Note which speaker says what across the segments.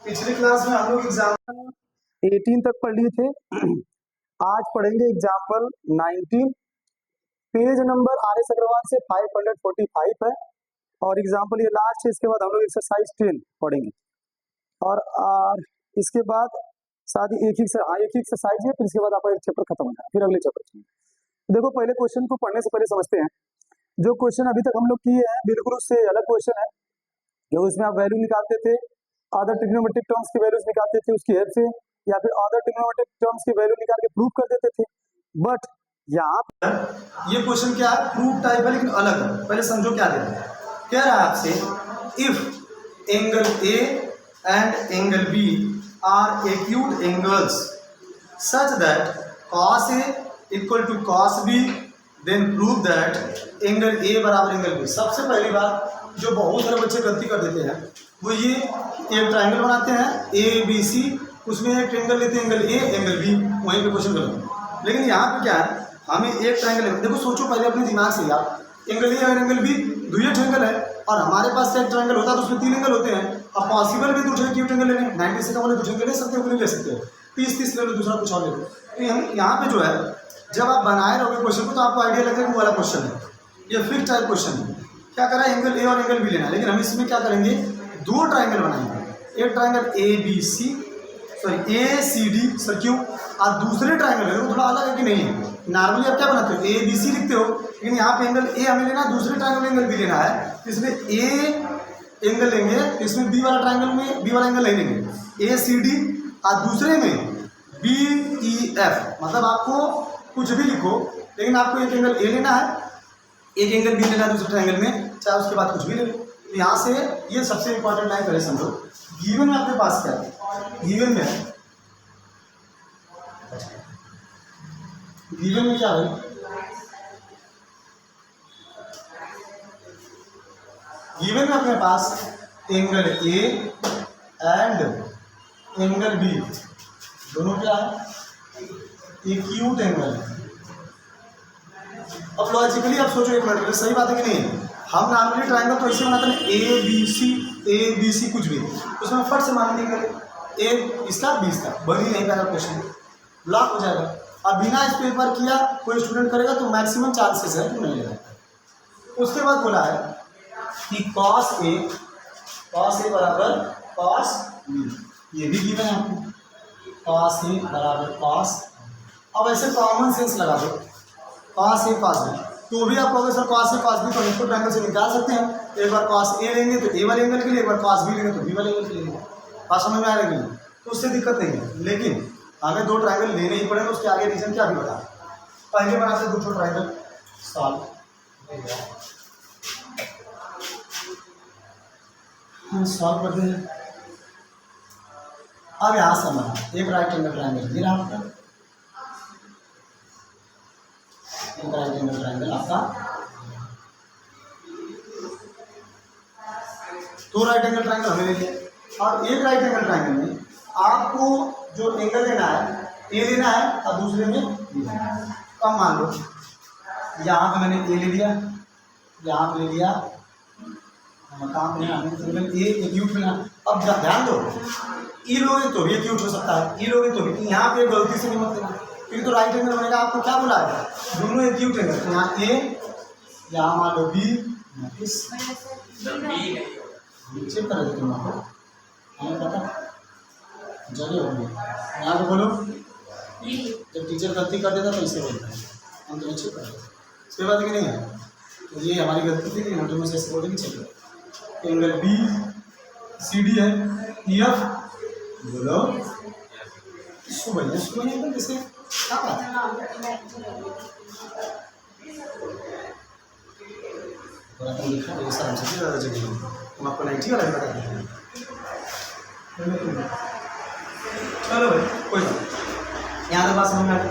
Speaker 1: पिछली क्लास में हम लोग एग्जाम्पल 18 तक पढ़ लिए थे। आज पढ़ेंगे example 19। Page number R S Agarwal से 545 है और एग्जाम्पल ये लास्ट है। इसके बाद हम लोग एक्सरसाइज 10 पढ़ेंगे और इसके बाद साथ ही एक ही एक्सरसाइज है। फिर इसके बाद आपका एक चैप्टर खत्म हो जाएगा, फिर अगले चैप्टर। देखो पहले क्वेश्चन को पढ़ने से पहले समझते हैं। जो क्वेश्चन अभी तक हम लोग किए हैं बिल्कुल उससे अलग क्वेश्चन है। जो उसमें आप वैल्यू निकालते थे, अदर ट्रिग्नोमेट्रिक टर्म्स की वैल्यूज निकालते थे उसकी हेल्प से, या फिर अदर ट्रिग्नोमेट्रिक टर्म्स की वैल्यू निकाल के प्रूव कर देते थे। बट यहाँ ये क्वेश्चन क्या है, प्रूफ टाइप है लेकिन अलग है। पहले समझो क्या दे रहा है। कह रहा है आपसे if angle A and angle B are acute angles such that cos A equal to cos B, then prove that angle A बराबर एंगल बी। सबसे पहली बात जो बहुत सारे बच्चे गलती कर देते हैं वो ये एक ट्रायंगल बनाते हैं ए बी सी, उसमें एक ट्रायंगल लेते हैं एंगल ए एंगल बी, वहीं पे क्वेश्चन गलत। लेकिन यहाँ पे क्या है, हमें एक ट्रायंगल है। देखो सोचो पहले अपने दिमाग से यार, एंगल ए और एंगल बी दो ही ट्रायंगल है और हमारे पास एक ट्रायंगल होता है तो उसमें 3 एंगल होते हैं। अब पॉसिबल भी दूसरे क्यूट एंगल लेने 90 से कम वाले दूसरे ले सकते हो, नहीं ले सकते हो, 30 ले लो, दूसरा कुछ और ले लो। तो हम यहाँ पे जो है जब आप बनाए रहोगे क्वेश्चन को तो आपको आइडिया लगेगा कि वो वाला क्वेश्चन है, ये फिक्स टाइप क्वेश्चन है। क्या करा है, एंगल ए और एंगल बी लेना है, लेकिन हम इसमें क्या करेंगे, 2 ट्रायंगल बनाएंगे। एक triangle A B C, sorry A C D, sir क्यों, और दूसरे ट्रायंगल है वो थोड़ा अलग है कि नहीं है। नॉर्मली आप क्या बनाते हो, ए बी सी लिखते हो, लेकिन यहाँ पे एंगल ए हमें लेना, दूसरे ट्रायंगल एंगल बी लेना है। इसमें ए एंगल लेंगे, इसमें बी वाला ट्रायंगल में बी वाला एंगल नहीं लेंगे, ए सी डी, और दूसरे में बी ई एफ। मतलब आपको कुछ भी लिखो लेकिन आपको एक एंगल ए लेना है, एक एंगल बी लेना है दूसरे ट्रायंगल में, चाहे उसके बाद कुछ भी ले लो। तो यहाँ से ये सबसे इंपॉर्टेंट लाइन पहले समझो। गिवन में आपके पास क्या है, गिवन में क्या है, गिवन में अपने पास angle A and angle B दोनों क्या है, एक्यूट एंगल है। अब लॉजिकली आप सोचो एक मिनट, सही बात है कि नहीं। हम नॉर्मली ट्रायंगल तो ऐसे बनाते हैं ए बी सी कुछ भी, उसमें फट से मान देंगे ए इसका बी इसका, बन ही नहीं पाएगा क्वेश्चन, ब्लॉक हो जाएगा। और बिना इस पेपर किया कोई स्टूडेंट करेगा तो मैक्सिमम चांसेस है कि नहीं लेगा। उसके बाद बोला है कि cos A बराबर cos B, ये भी गिवन है आपको, cos A बराबर cos। अब ऐसे कॉमन सेंस लगा दो, cos A cos B, तो भी आप कहोगे sir cos A cos B तो इनको ट्रायंगल से निकाल सकते हैं। एक बार cos A लेंगे तो A वाले एंगल के लिए, एक बार cos B लेंगे तो B वाले एंगल के लिए। बात समझ में आ रही है, तो उससे दिक्कत नहीं है। लेकिन हमें 2 ट्रायंगल लेने ही पड़ेंगे, उसके आगे रीजन क्या भी बता। पहले बनाते 2 ट्रायंगल सॉल्व, सॉल्व करते हैं। अब यहाँ से हमारा एक राइट एंगल ट्रायंगल ये रहा आपका, एक राइट एंगल ट्रायंगल आपका, 2 राइट एंगल ट्रायंगल हमें ले लिया। और एक राइट एंगल ट्रायंगल में आपको जो एंगल लेना है ए लेना है और दूसरे में बी लेना है। तो अब मान लो यहाँ पे मैंने ए ले लिया, यहाँ पे ले लिया, कहाँ पे हमें ए एक्यूट लेना। अब ध्यान दो, ई लोगे तो भी एक्यूट हो सकता है, ई लोगे तो भी, यहाँ पे गलती से नहीं मत लेना क्योंकि तो राइट एंगल बनेगा। आपको क्या बोला है, दोनों एक्यूट एंगल, तो यहाँ ए, यहाँ मान लो बी, चेक कर देते तुम आपको, हमें पता जगह होगी। यहाँ पे बोलो, जब टीचर गलती कर देता तो इसे बोलता है, हम तुम्हें चेक कर देते, इसके बाद कि नहीं है। तो ये हमारी गलती थी कि नोटों में से ऐसे बोलेंगे चेक करो। एंगल बी सी डी है, ई एफ बोलो, सुबह एकदम किसके क्या बात है, लिखा तो सर हमसे ज़्यादा जगह हम आपको 90 वाला बता देते हैं। चलो भाई कोई बात, यहाँ तक बात समझ में आ गई।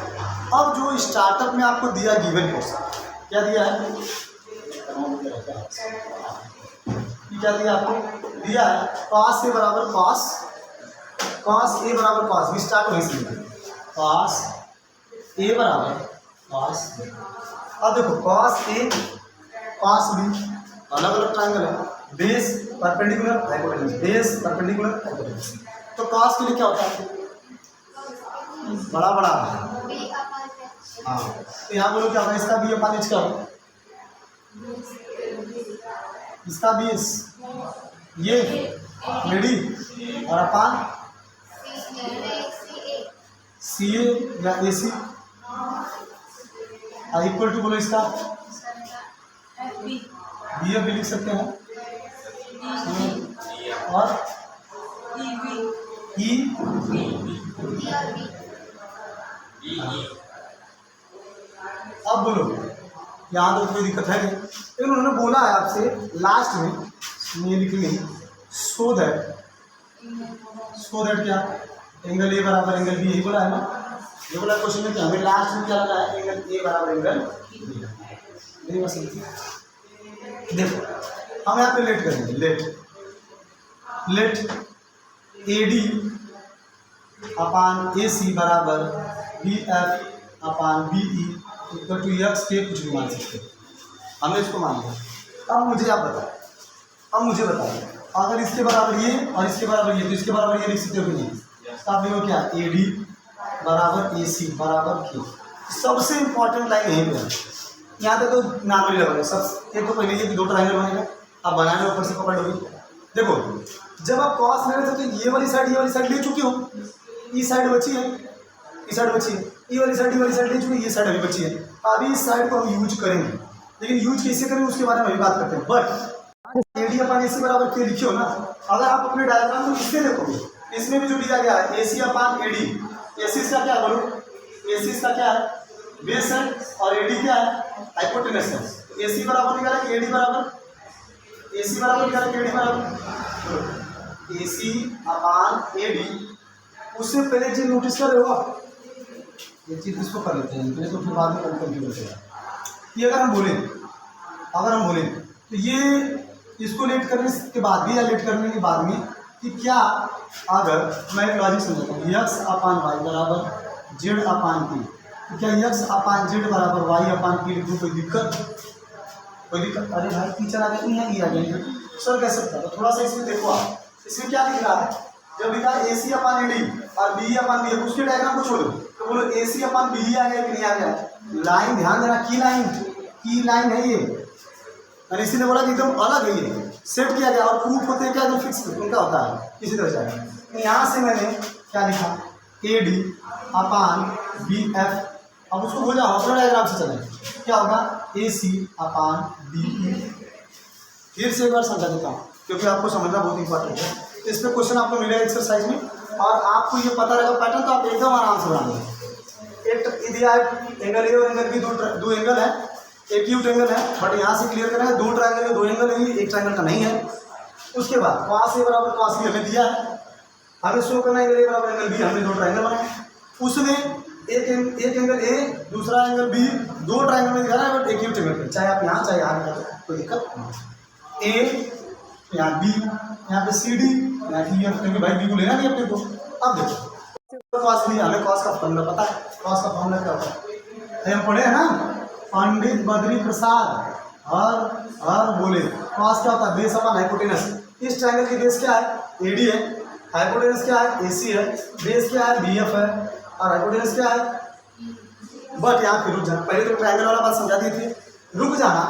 Speaker 1: अब जो स्टार्टअप में आपको दिया गिवन क्वेश्चन, क्या दिया है, क्या दिया आपको, दिया है cos A बराबर cos A बराबर cos B। स्टार्ट वहीं से cos A बराबर cos B। अब देखो cos A cos B अलग अलग ट्रायंगल है, base perpendicular hypotenuse, base perpendicular hypotenuse. तो कॉस के लिए क्या होता है? बड़ा बड़ा। हाँ, तो यहाँ बोलो क्या होगा, इसका बी अपान एच क्या होगा? इसका बेस ये रेडी और अपान सी ए या ए सी और इक्वल टू बोलो इसका बी एफ भी लिख सकते हैं और ई अब बोलो यहाँ तो कोई दिक्कत है नहीं, लेकिन उन्होंने बोला है आपसे लास्ट में ये लिखेंगे सो दैट क्या एंगल ए बराबर एंगल बी, यही बोला है ना, ये बोला क्वेश्चन में क्या हमें लास्ट में क्या लगा है, एंगल ए बराबर एंगल बी। देखो हम यहाँ पे लेट करेंगे, late A D upon A C बराबर B F upon B E equal to X के कुछ भी मान सकते हैं, हमने इसको मान लिया। अब मुझे आप बताएं, अब मुझे बताइए अगर इसके बराबर ये और इसके बराबर ये तो इसके बराबर ये लिख सकते हो कि नहीं? तो आप देखो क्या ए डी बराबर ए सी बराबर के, सबसे इंपॉर्टेंट लाइन यहीं पे है, यहाँ तक तो नॉर्मली लगेगा सब। एक तो पहले ये दो ट्रायंगल बनेगा, आप बनाने ऊपर से पकड़ लोगे। देखो जब आप कॉस ले रहे थे तो ये वाली साइड ले चुकी हो, ई साइड बची है, ई साइड बची है, ये वाली साइड ले चुकी है, ये साइड अभी बची है। अभी इस साइड को हम यूज करेंगे, लेकिन यूज कैसे करेंगे उसके बारे में अभी बात करते हैं। But A D upon A C बराबर के लिखियो ना, अगर आप अपने डायग्राम में इसमें देखोगे, इसमें भी जो दिया गया है ए सी अपान ए डी, ए सी का क्या बोलो, ए सी का क्या है बेस है और ए डी क्या है हाइपोटेनस है। तो ए सी बराबर निकाला कि ए डी बराबर, ए सी बराबर निकाला कि ए डी बराबर ए सी अपान ए डी। उससे पहले चीज नोटिस कर रहे हो, ये चीज इसको कर लेते हैं पहले, तो फिर बाद में कंफ्यूज हो जाएगा। ये अगर हम बोलें तो ये इसको लेट करने के बाद भी या लेट करने के बाद में कि क्या अगर मैं एक लॉजिक समझाता हूँ, यक्स अपान वाई बराबर जेड अपान पी, तो क्या यक्स अपान जेड बराबर वाई अपान पी लिखूँ? कोई दिक्कत? अरे भाई टीचर आ गया नहीं है, ये आ गया सर कह सकता है। तो थोड़ा सा इसमें देखो आप, इसमें क्या लिख रहा है, जब लिखा ए सी अपान ए डी और बी अपान बी, उसके डायग्राम को छोड़ो तो बोलो ए सी अपान बी आ गया कि नहीं आ गया? लाइन ध्यान देना, की लाइन है ये, और इसीलिए बोला कि एकदम अलग है, ये सेट किया गया और प्रूफ होते हैं क्या एकदम फिक्स उनका होता है, इसी तरह जाएगा। तो यहाँ से मैंने क्या लिखा A D upon B F, अब उसको हो जाओ अपने डायग्राम से चलें, क्या होगा ए सी अपान बी ई। फिर से एक बार समझा देता हूँ क्योंकि आपको समझना बहुत इंपॉर्टेंट है। इस पर क्वेश्चन आपको मिलेगा एक्सरसाइज में और आपको ये पता रहेगा पैटर्न, तो आप एकदम आराम से बनाएंगे। एक दिया है एंगल ए और एंगल बी, दो एंगल है, एक एक्यूट एंगल है, बट यहाँ से क्लियर करना है दो ट्रायंगल में दो एंगल है, एक ट्रायंगल का नहीं है। उसके बाद कॉस ए बराबर कॉस बी हमें दिया है, हमें शो करना है एंगल ए बराबर एंगल बी, हमने दो ट्रायंगल बनाए, उसमें एक एंगल ए दूसरा एंगल बी, दो ट्रायंगल में दिखाना है बट एक्यूट एंगल पे, चाहे आप यहाँ चाहे यहाँ निकालो कोई दिक्कत नहीं। ए यहाँ बी, यहाँ पे सी डी, यहाँ की एफ, क्योंकि भाई बी को लेना नहीं अपने को। अब देखो कॉस बी, हमें कॉस का फॉर्मूला पता है, कॉस का फॉर्मूला क्या होता है, हम पढ़े हैं ना, पंडित बद्री प्रसाद और बोले कॉस क्या होता है बेस अपॉन हाइपोटेनस। इस ट्रायंगल की बेस क्या है एडी है, हाइपोटेनस क्या है एसी है, बेस क्या है बीएफ है और हाइपोटेनस क्या है। बट यहाँ पे रुक जाना, पहले तो ट्रायंगल वाला बात समझा दी थी, रुक जाना,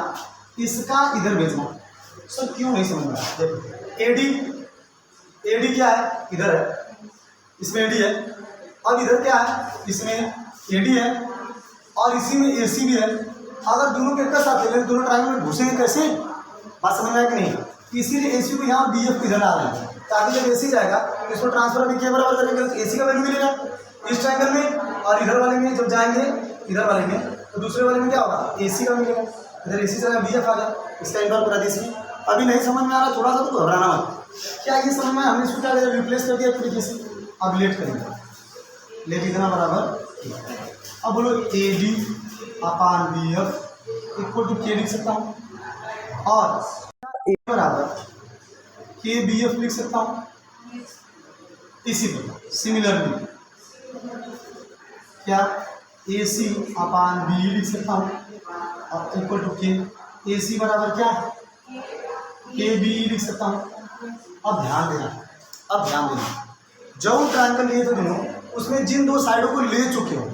Speaker 1: इसका इधर भेजना। सर क्यों नहीं समझ में आया? देखो एडी क्या है इधर है, इसमें एडी है, और इधर क्या है इसमें एडी है और इसी में एसी भी है। अगर दोनों के एक साथ ले दोनों ट्रायंगल में घुसेंगे कैसे, बात समझ में आया कि नहीं? इसीलिए एसी को यहाँ बी एफ इधर आ रहा है, ताकि जब एसी जाएगा तो इसको ट्रांसफर भी के बराबर करेंगे तो एसी का वैल्यू मिलेगा इस ट्रायंगल में, और इधर वाले में जब जाएंगे इधर वाले में तो दूसरे वाले में क्या होगा एसी का मिलेगा, इधर एसी से बी एफ आ गया, इसका इन्वर्स करा दी। अभी नहीं समझ में आ रहा, थोड़ा सा तो घबराना मत, क्या ये समझ में हमने इसको क्या रिप्लेस कर दिया तरीके से। अब लेट करेंगे, लेट इतना बराबर, अब बोलो A D upon B F equal to के लिख सकता हूँ और ए बराबर के बी एफ लिख सकता हूँ। इसी प्रकार सिमिलरली क्या ए सी अपान बी लिख सकता हूँ और इक्वल टू के, ए सी बराबर क्या के बी लिख सकता हूँ। अब ध्यान देना, जो ट्रायंगल लिए थे दोनों, उसमें जिन दो साइडों को ले चुके हो,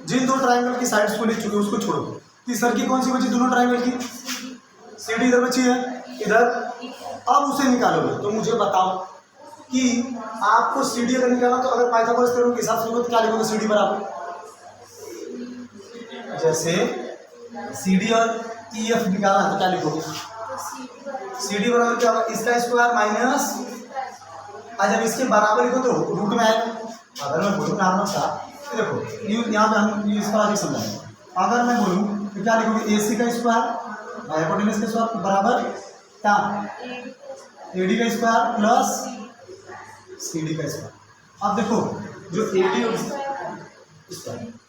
Speaker 1: जिन दो ट्रायंगल की साइड्स को ले चुके हो उसको छोड़ो। तीसरी की कौन सी बची दोनों ट्रायंगल की? CD इधर बची है, इधर। अब उसे निकालोगे तो मुझे बताओ कि आपको CD अगर निकालना तो अगर पाइथागोरस थ्योरम के हिसाब से तो क्या लिखोगे? CD बराबर, जैसे CD और EF निकालना तो क्या लिखोगे? CD बराबर क्या होगा? इसका स्क्वायर माइनस, जब इसके बराबर लिखो तो रूट में आएगा। अगर मैं बोलूँ नॉर्मल सा तो देखो यहाँ पे हम इसका लॉजिक समझाएंगे। अगर मैं बोलूँ तो क्या लिखोगे? AC का स्क्वायर हाइपोटेनस का स्क्वायर बराबर क्या? AD का स्क्वायर प्लस CD का स्क्वायर। अब देखो जो AD और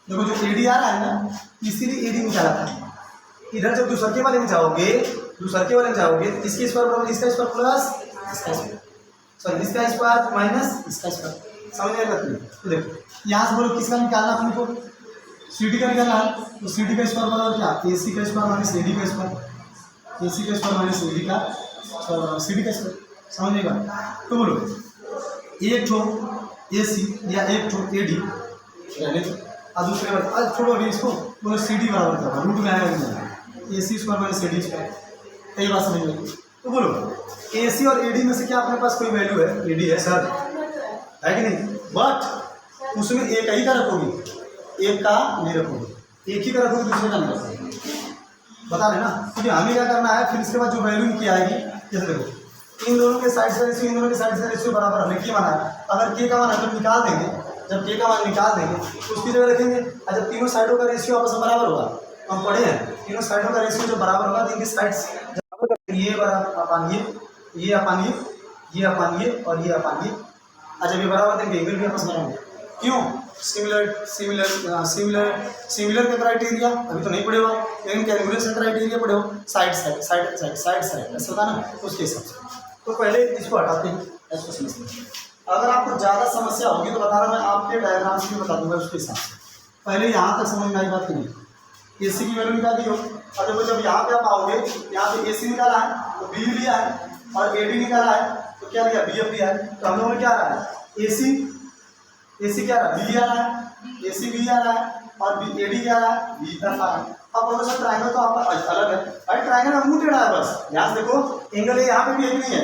Speaker 1: देखो जो AD आ रहा है ना, इसीलिए AD निकाला था। इधर जब दूसरे वाले में जाओगे, इसके स्क्वायर बराबर इसका स्क्वायर प्लस इसका स्क्वायर, सॉरी इसका स्क्वायर माइनस इसका स्क्वायर। समझ में आएगा? तो देखो यहाँ से बोलो किसका निकालना अपने को? CD का निकालना है, तो CD का स्क्वायर बराबर क्या? AC का स्क्वायर माइनस AD का स्क्वायर, AC का स्क्वायर माइनस AD का स्क्वायर बराबर CD का स्क्वायर। समझेगा? तो बोलो एक ठो AC या एक ठो AD रहने दो, और दूसरे बार आज छोड़ो अभी इसको, बोलो CD बराबर क्या होगा? रूट में आएगा AC square minus AD square. यही बात समझ में? तो बोलो AC और AD में से क्या अपने पास कोई वैल्यू है? AD है सर, है कि नहीं? बट उसमें एक ही का रखोगे, एक का नहीं रखोगे, एक ही का रखोगे, दूसरे का नहीं रखोगे। बता रहे ना? क्योंकि हमें क्या करना है, फिर इसके बाद जो वैल्यू इनकी आएगी, जैसे देखो इन दोनों के साइड से रेशियो, इन दोनों के साइड से रेशियो बराबर हमने क्या माना है? अगर K का मान हम निकाल देंगे, जब K का मान निकाल देंगे तो उसकी जगह रखेंगे, और जब तीनों साइडों का रेशियो आपस में बराबर होगा, हम पढ़े हैं तीनों साइडों का रेशियो जब बराबर होगा तो इनकी साइड्स ये बराबर अपान ये अपान ये अपान ये और ये अपान ये, जब ये बराबर देंगे एंगल भी आपस में होंगे। क्यों? सिमिलर का क्राइटेरिया अभी तो नहीं पढ़े हो, लेकिन कैलकुलेशन क्राइटेरिया पढ़े हो, साइड ऐसा होता ना, उसके हिसाब से। तो पहले इसको हटाते हैं, इसको समझते हैं। अगर आपको ज़्यादा समस्या होगी तो बता रहा मैं आपके डायग्राम से भी बता दूंगा उसके हिसाब से। पहले यहाँ तक समझ में आई बात नहीं? AC की वैल्यू निकाल दी हो, और देखो जब यहाँ पे आप आओगे, यहाँ पे AC निकाला है तो B लिया है, और AD निकाला है तो क्या लिया? BF लिया है। तो हम लोगों ने क्या रहा है? AC क्या रहा है? B आ रहा है, AC B आ रहा है, और AD क्या रहा है? BF आ रहा है। अब बोलो सर ट्राइंगल तो आपका अलग है। अरे ट्राइंगल का मुंह टेढ़ा है बस, यहाँ से देखो एंगल यहाँ पे भी है नहीं है?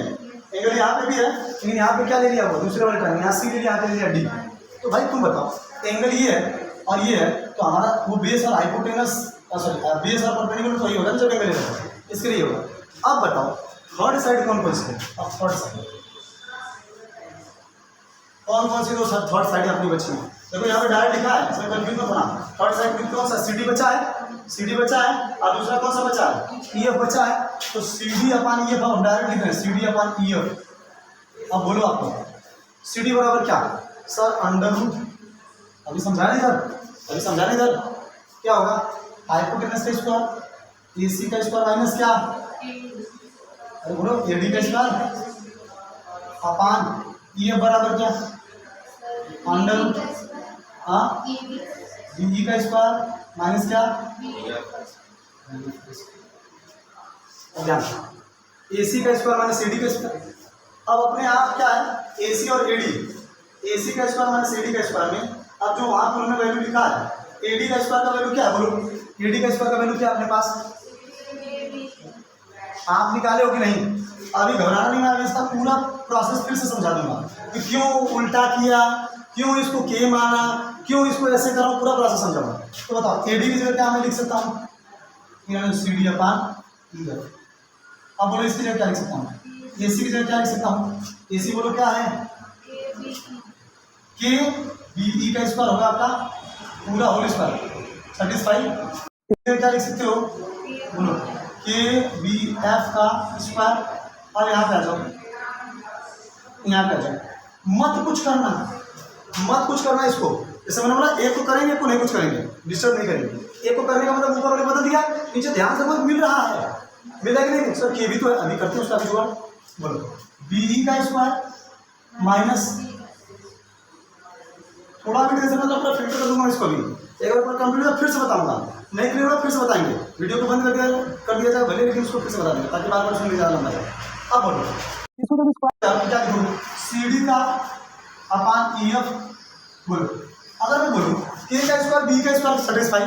Speaker 1: एंगल यहाँ पे भी है, लेकिन यहाँ पे क्या ले लिया? वो दूसरे वाले ट्राइंगल, यहाँ C ले लिया, यहाँ पे ले लिया D। तो भाई तुम बताओ, एंगल ये है और ये है, तो हमारा वो बेस और हाइपोटेनस, सॉरी बेस और परपेंडिकुलर तो ये होगा ना जब एंगल है, इसके लिए होगा। अब बताओ थर्ड साइड कौन कौन सी है? अब थर्ड साइड कौन सी दो थर्ड साइड अपनी बची है? देखो यहाँ पे डायरेक्ट लिखा है, इसमें कंफ्यूज मत होना। थर्ड साइड कौन सा? CD बचा है, और दूसरा कौन सा बचा है? EF बचा है। तो CD अपान EF हम डायरेक्ट लिख रहे हैं, CD अपान EF। अब बोलो आपको CD बराबर क्या? सर अंडर रूट, अभी समझा नहीं सर, क्या होगा? हाइपोटेनस का स्क्वायर, AC का स्क्वायर माइनस क्या? अरे बोलो AD का स्क्वायर अपान EF बराबर क्या? अंडर रूट BE का स्क्वायर माइनस क्या? AC का स्क्वायर माइनस AD का स्क्वायर। अब अपने आप क्या है? AC और AD, AC का स्क्वायर माइनस AD का स्क्वायर में अब जो वहां पर उन्होंने वैल्यू लिखा है, AD का स्क्वायर का वैल्यू क्या है? बोलो AD का स्क्वायर का वैल्यू क्या है अपने पास? आप निकाले हो कि नहीं? अभी घबराना नहीं, मैं इसका पूरा प्रोसेस फिर से समझा दूंगा कि क्यों उल्टा किया, क्यों इसको K माना, क्यों इसको ऐसे करा, पूरा प्रोसेस समझाऊंगा। तो बताओ AD की जगह क्या मैं लिख सकता हूँ? CD अपान EF। अब बोलो इसकी जगह क्या लिख सकता हूँ? AC की जगह क्या लिख सकता हूँ? AC बोलो क्या है? K BE का स्क्वायर होगा आपका पूरा होल स्क्वायर, सेटिस्फाई। क्या लिख सकते हो? बोलो KBF का स्क्वायर। अब यहाँ पे आ जाओ, मत कुछ करना इसको। जैसे मैंने बोला एक को करेंगे, एक को नहीं कुछ करेंगे, डिस्टर्ब नहीं करेंगे। एक को करने का मतलब ऊपर वाले बदल दिया, नीचे ध्यान से बहुत मिल रहा है, मिला कि नहीं? सर KB तो है, अभी करते हैं उसका भी जुगाड़। बोलो BE का स्क्वायर माइनस, थोड़ा भी टेंशन मतलब पूरा फिल्टर कर दूंगा इसको भी। एक बार कंप्लीट फिर से बताऊंगा, नहीं क्लियर होगा फिर से बताएंगे। वीडियो को बंद कर दिया जाए भले, लेकिन उसको फिर से बता देंगे ताकि बार सुन लीजिए लंबा जाए। अब बोलो इसको तो क्या लिखोगे? CD का अपान ई एफ। बोलो अगर मैं बोलूँ के का स्क्वायर बी का स्क्वायर सेटिस्फाई,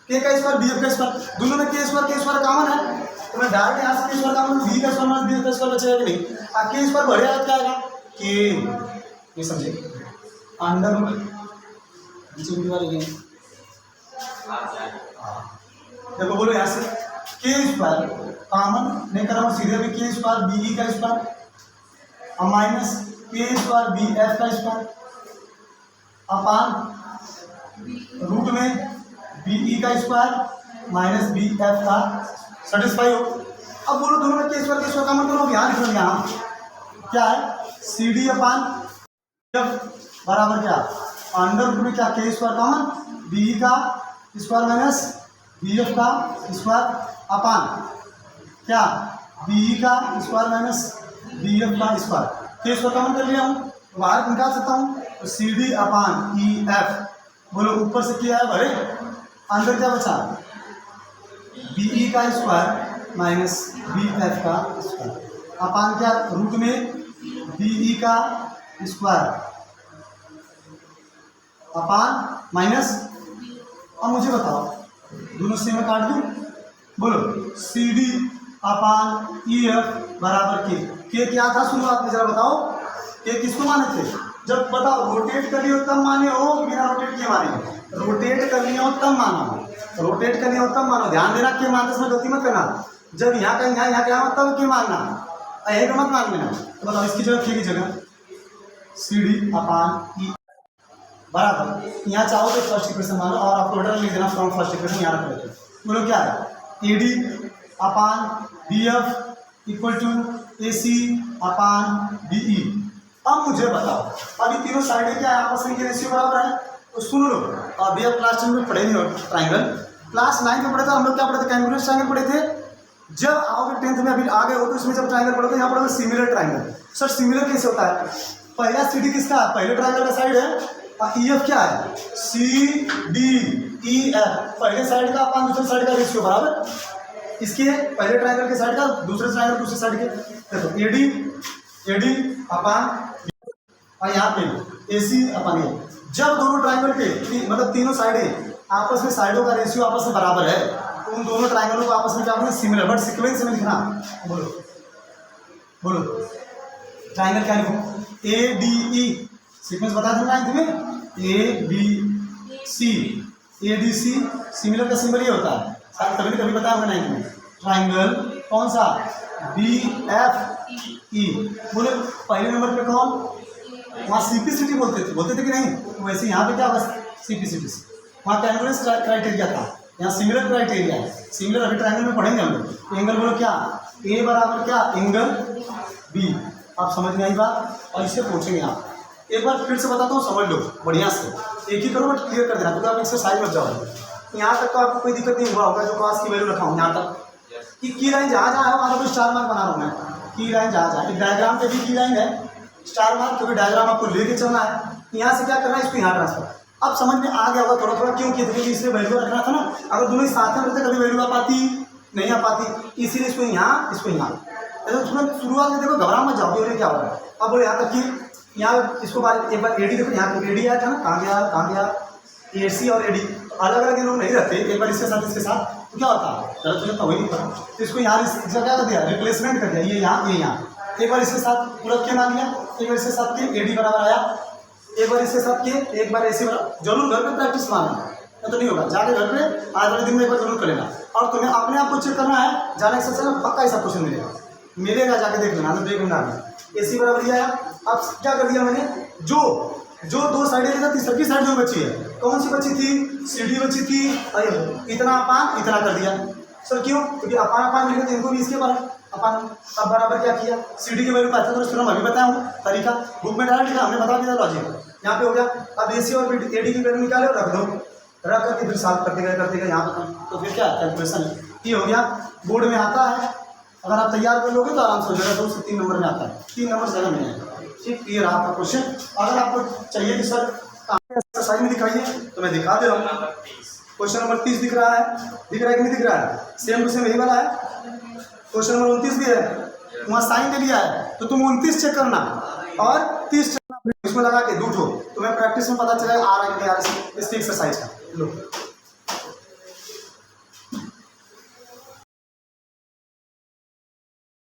Speaker 1: के का स्क्वायर बी एफ का स्क्वायर, दोनों में के स्क्वायर कॉमन है, तो मैं डायरेक्ट यहाँ से के स्क्वायर कॉमन, बी का स्क्वायर माइनस बी एफ का स्क्वायर बचेगा कि नहीं। अब के स्क्वायर बढ़िया क्या आएगा के, ये समझे अंडर नीचे की दीवार ये देखो, बोलो यहाँ से के स्क्वायर कॉमन नहीं करा हूँ सीधे भी, के स्क्वायर बी का स्क्वायर और माइनस के स्क्वायर बी एफ का स्क्वायर अपान रूट में बी का स्क्वायर माइनस बी एफ का सेटिस्फाई हो। अब बोलो दोनों में के स्क्वायर कॉमन करो, यहाँ लिख लो, यहाँ क्या है सी डी अपान एफ बराबर क्या अंडर रूट में क्या के स्क्वायर कॉमन बी का स्क्वायर माइनस बी एफ का स्क्वायर अपान क्या बी का स्क्वायर माइनस बी एफ का स्क्वायर, के स्क्वायर कॉमन कर लिया हूँ, बाहर निकाल सकता हूँ, तो सी डी अपान ई एफ। बोलो ऊपर से क्या है भरे, अंदर क्या बचा बी का स्क्वायर माइनस बी एफ का स्क्वायर अपान क्या रूट में बी का स्क्वायर अपान माइनस। अब मुझे बताओ दोनों से मैं काट दूं, बोलो सी डी अपान ई एफ बराबर के क्या था शुरुआत में, जरा बताओ के किसको माने थे, जब बताओ रोटेट कर लियो तब माने हो, बिना रोटेट किए माने, रोटेट कर लिया हो तब मानो, रोटेट कर लिया हो तब मानो, ध्यान देना के मानते समय गलती मत करना, जब यहाँ का यहाँ क्या तब के मानना, यही तो मत मान लेना। तो बताओ इसकी जगह के की जगह सी डी अपान ई बराबर, यहाँ चाहो तो फर्स्ट इक्वेशन मानो और आप ऑर्डर लिख देना फ्रॉम फर्स्ट इक्वेशन यहाँ रख लेते। बोलो क्या है A D upon B F equal to A C upon B E. अब मुझे बताओ अभी तीनों साइडें क्या है आपस में के रेशियो बराबर है, तो सुन लो अभी आप क्लास 10 में पढ़े नहीं हो ट्राइंगल, क्लास 9 में पढ़े थे हम लोग, क्या पढ़े थे कैंगुलर ट्राइंगल पढ़े थे। जब आओगे 10th में अभी आगे हो तो इसमें जब ट्राइंगल पढ़ोगे यहाँ पढ़ोगे सिमिलर ट्राइंगल। सर सिमिलर कैसे होता है, पहला सी डी किसका है, पहले ट्राइंगल का साइड है और ई एफ क्या है सी डी ई एफ, पहले साइड का अपन दूसरे साइड का रेशियो बराबर, इसके पहले ट्राइंगल के साइड का दूसरे ट्राइंगल दूसरे साइड के, देखो ए डी अपान और यहाँ पे ए सी अपन ए। जब दोनों ट्राइंगल के मतलब तीनों साइडें आपस में साइडों का रेशियो आपस में बराबर है तो उन दोनों ट्राइंगलों को आपस में क्या बोलते हैं सिमिलर, बट सीक्वेंस में लिखना। बोलो बोलो ट्राइंगल क्या लिखो ए डी ई, सीक्वेंस बता दूंगा तुम्हें A B C, A D C similar का सिंबल ये होता है, शायद कभी कभी बताया होगा नाइन्थ में। ट्राइंगल कौन सा बी एफ ई, बोले पहले नंबर पे कौन, वहाँ सीपीसीटी बोलते थे कि नहीं, तो वैसे यहाँ पे क्या बस सीपीसीटी, वहाँ कैंगुलर क्राइटेरिया था, यहाँ सिमिलर क्राइटेरिया है। सिमिलर अभी ट्राइंगल में पढ़ेंगे हम लोग। एंगल बोलो क्या ए बराबर क्या एंगल बी, आप समझ में आई बात, और इससे पूछेंगे आप एक बार फिर से बताता हूँ समझ लो बढ़िया से, एक ही करो बट क्लियर कर देना क्योंकि आप एक्सरसाइज मत जाओ। यहाँ तक तो आपको कोई दिक्कत नहीं हुआ होगा जो क्रॉस की वैल्यू रखा हूँ यहाँ तक कि की लाइन जहाँ जहाँ है वहाँ पर स्टार मार्क बना रहा हूँ मैं, की लाइन जहाँ जहाँ, एक डायग्राम पे भी की लाइन है स्टार मार्क, क्योंकि डायग्राम आपको लेके चलना है। यहाँ से क्या करना है इसको यहाँ ट्रांसफर, अब समझ में आ गया होगा थोड़ा थोड़ा क्यों किया, क्योंकि इसलिए वैल्यू रखना था ना, अगर दोनों साथ में रहते कभी वैल्यू आ पाती नहीं आ पाती, इसीलिए इसको यहाँ इसको यहाँ। उसमें शुरुआत में देखो घबरा मत जाओ क्या हो रहा है। अब बोलो यहाँ तक कि यहाँ इसको बार एक बार एडी देखो, यहाँ एडी आया था ना, कहाँ गया एसी और एडी अलग अलग लोग नहीं रहते, एक बार इसके साथ तो क्या होता है गलत तो वही नहीं पता, तो इसको यहाँ इसका क्या कर दिया रिप्लेसमेंट कर दिया, ये यहाँ एक बार इसके साथ पूरा क्या मान लिया, एक बार इसके साथ के एडी बराबर आया, एक बार इसके साथ के एक बार ऐसे बराबर। जरूर घर पे प्रैक्टिस मारना तो नहीं होगा, जाके घर पे आज वाले दिन में एक बार जरूर कर लेना, और तुम्हें अपने आप को चेक करना है जाने से पक्का ऐसा क्वेश्चन मिलेगा जाके देख लेना, तो देख लेना एसी बराबर दिया है। अब क्या कर दिया मैंने, जो दो साइडें थी तीसरी साइड जो बची है कौन सी बची थी, सीडी बची थी, इतना अपान इतना कर दिया। सर क्यों, क्योंकि अपान अपान मिले तो इनको भी इसके बराबर अपान। अब बराबर क्या किया, सीडी की वैल्यू पाता तो हम अभी बताया हूँ तरीका, बुक में डाला लिखा, हमने बता दिया लॉजिक यहाँ पे हो गया। अब एसी और एडी की वैल्यू निकाले और रख दो, रख करके फिर साफ करते गए यहाँ पर, तो फिर क्या कैलकुलेशन ये हो गया। बोर्ड में आता है, अगर आप तैयार कर लोगे तो आराम से हो जाएगा, 2 से 3 नंबर में आता है, 3 नंबर जगह में है। ठीक, ये रहा आपका क्वेश्चन। अगर आपको चाहिए कि सर एक्सरसाइज में दिखाइए तो मैं दिखा दे रहा हूँ। क्वेश्चन नंबर 30 दिख रहा है कि नहीं दिख रहा है, सेम टू सेम यही वाला है। क्वेश्चन नंबर 29 भी है, वहाँ साइन ले लिया है तो तुम 29 चेक करना और 30 इसमें लगा के 2 ठो, तुम्हें प्रैक्टिस में पता चलेगा आ रहा है कि नहीं आ रहा है इसकी एक्सरसाइज का। लो